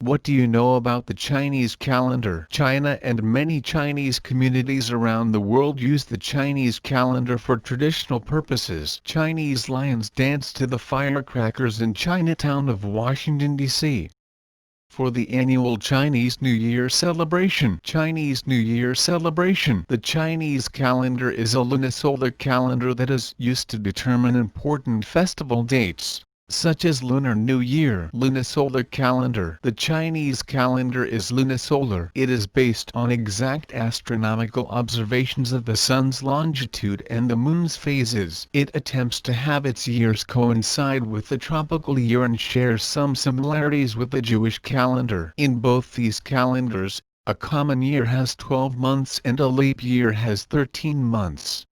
What do you know about the Chinese calendar? China and many Chinese communities around the world use the Chinese calendar for traditional purposes. Chinese lions dance to the firecrackers in Chinatown of Washington, D.C. for the annual Chinese New Year celebration. Chinese New Year celebration. The Chinese calendar is a lunisolar calendar that is used to determine important festival dates, such as Lunar New Year. Lunisolar calendar. The Chinese calendar is lunisolar. It is based on exact astronomical observations of the sun's longitude and the moon's phases. It attempts to have its years coincide with the tropical year and shares some similarities with the Jewish calendar. In both these calendars, a common year has 12 months and a leap year has 13 months.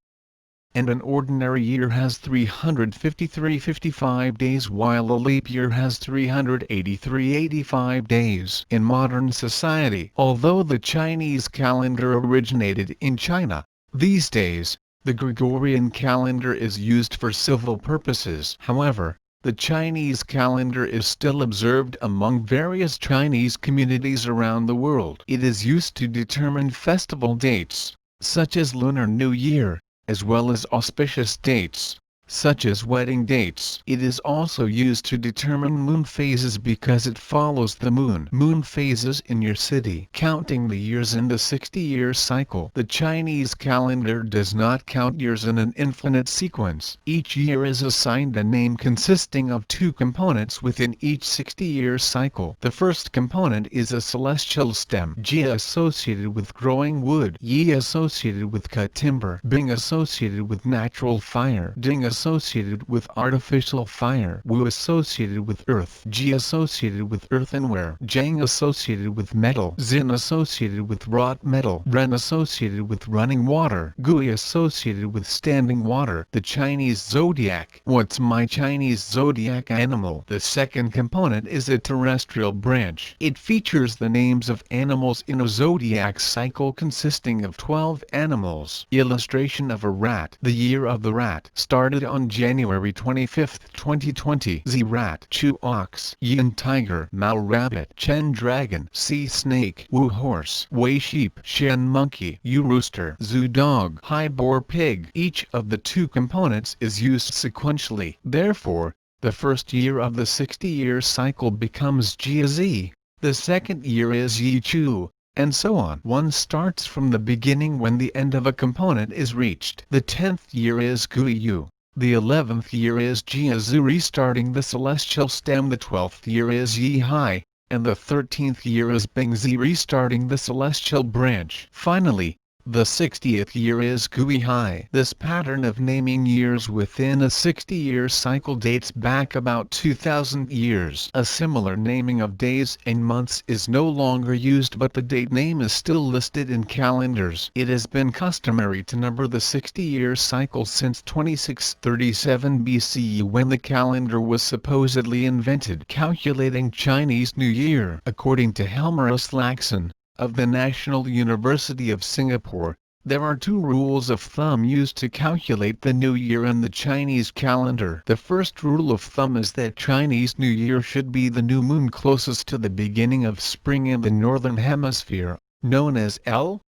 And an ordinary year has 353-55 days while a leap year has 383-85 days. In modern society, although the Chinese calendar originated in China, these days, the Gregorian calendar is used for civil purposes. However, the Chinese calendar is still observed among various Chinese communities around the world. It is used to determine festival dates, such as Lunar New Year, as well as auspicious dates, such as wedding dates. It is also used to determine moon phases because it follows the moon phases in your city, counting the years in the 60-year cycle. The Chinese calendar does not count years in an infinite sequence. Each year is assigned a name consisting of two components within each 60-year cycle. The first component is a celestial stem, Jia associated with growing wood, Yi associated with cut timber, Bing associated with natural fire, Ding associated with artificial fire, Wu associated with earth, Ji associated with earthenware, Zhang associated with metal, Xin associated with wrought metal, Ren associated with running water, Gui associated with standing water. The Chinese zodiac. What's my Chinese zodiac animal? The second component is a terrestrial branch. It features the names of animals in a zodiac cycle consisting of 12 animals. Illustration of a rat. The year of the rat started on January 25, 2020. Z rat, Chu ox, Yin tiger, Mao rabbit, Chen dragon, Sea snake, Wu horse, Wei sheep, Shen monkey, Yu rooster, Zhu dog, Hai boar pig. Each of the two components is used sequentially. Therefore, the first year of the 60-year cycle becomes Jia Z, the second year is Yi Chu, and so on. One starts from the beginning when the end of a component is reached. The 10th year is Gui Yu. The 11th year is Jia Zu restarting the celestial stem. The 12th year is Yi Hai, and the 13th year is Bing Zi restarting the celestial branch. Finally, the 60th year is Gui Hai. This pattern of naming years within a 60-year cycle dates back about 2,000 years. A similar naming of days and months is no longer used, but the date name is still listed in calendars. It has been customary to number the 60-year cycle since 2637 BCE when the calendar was supposedly invented. Calculating Chinese New Year. According to Helmerus Laxon, of the National University of Singapore, there are two rules of thumb used to calculate the New Year in the Chinese calendar. The first rule of thumb is that Chinese New Year should be the new moon closest to the beginning of spring in the Northern Hemisphere, known as L.Ch.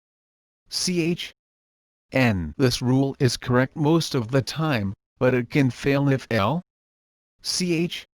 N. This rule is correct most of the time, but it can fail if L.Ch.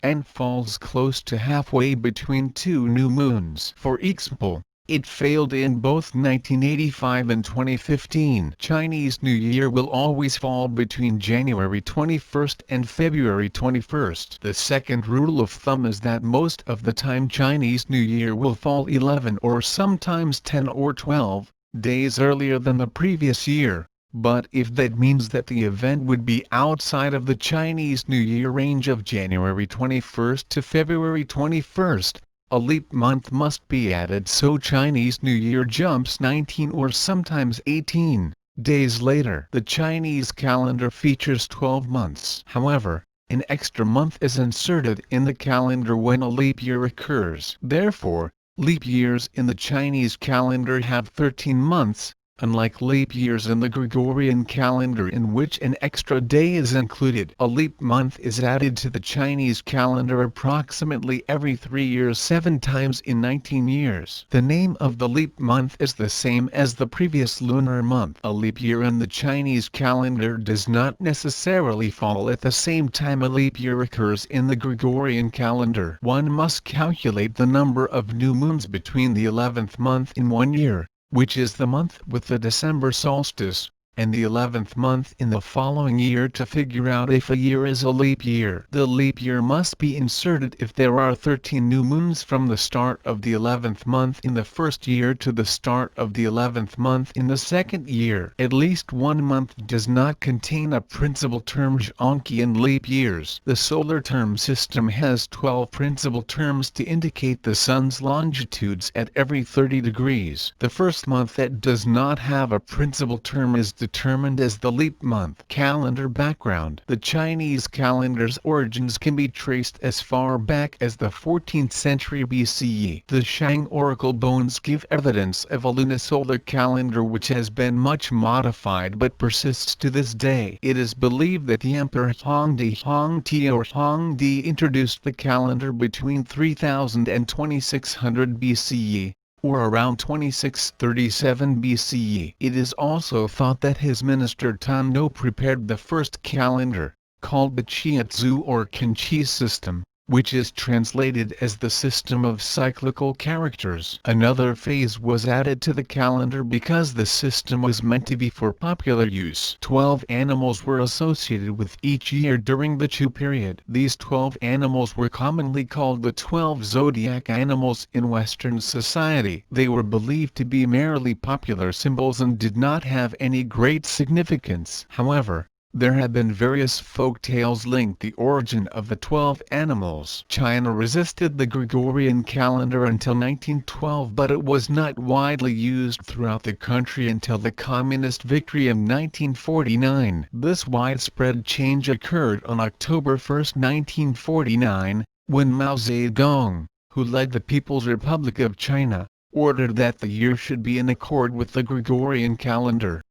N falls close to halfway between two new moons. For example, it failed in both 1985 and 2015. Chinese New Year will always fall between January 21st and February 21st. The second rule of thumb is that most of the time Chinese New Year will fall 11 or sometimes 10 or 12 days earlier than the previous year. But if that means that the event would be outside of the Chinese New Year range of January 21st to February 21st, a leap month must be added so Chinese New Year jumps 19 or sometimes 18 days later. The Chinese calendar features 12 months. However, an extra month is inserted in the calendar when a leap year occurs. Therefore, leap years in the Chinese calendar have 13 months, Unlike leap years in the Gregorian calendar in which an extra day is included, a leap month is added to the Chinese calendar approximately every 3 years, 7 times in 19 years. The name of the leap month is the same as the previous lunar month. A leap year in the Chinese calendar does not necessarily fall at the same time a leap year occurs in the Gregorian calendar. One must calculate the number of new moons between the 11th month in 1 year, which is the month with the December solstice, and the 11th month in the following year to figure out if a year is a leap year. The leap year must be inserted if there are 13 new moons from the start of the 11th month in the first year to the start of the 11th month in the second year. At least one month does not contain a principal term zhongqi in leap years. The solar term system has 12 principal terms to indicate the sun's longitudes at every 30 degrees. The first month that does not have a principal term is determined as the leap month. Calendar background. The Chinese calendar's origins can be traced as far back as the 14th century BCE. The Shang oracle bones give evidence of a lunisolar calendar which has been much modified but persists to this day. It is believed that the Emperor Hongdi introduced the calendar between 3000 and 2600 BCE. Or around 2637 BCE. It is also thought that his minister Tan No prepared the first calendar, called the Chiatzu or Kanchi system, which is translated as the system of cyclical characters. Another phase was added to the calendar because the system was meant to be for popular use. 12 animals were associated with each year during the Chu period. These 12 animals were commonly called the 12 zodiac animals in Western society. They were believed to be merely popular symbols and did not have any great significance. However, there have been various folk tales linked the origin of the 12 animals. China resisted the Gregorian calendar until 1912, but it was not widely used throughout the country until the communist victory of 1949. This widespread change occurred on October 1, 1949, when Mao Zedong, who led the People's Republic of China, ordered that the year should be in accord with the Gregorian calendar.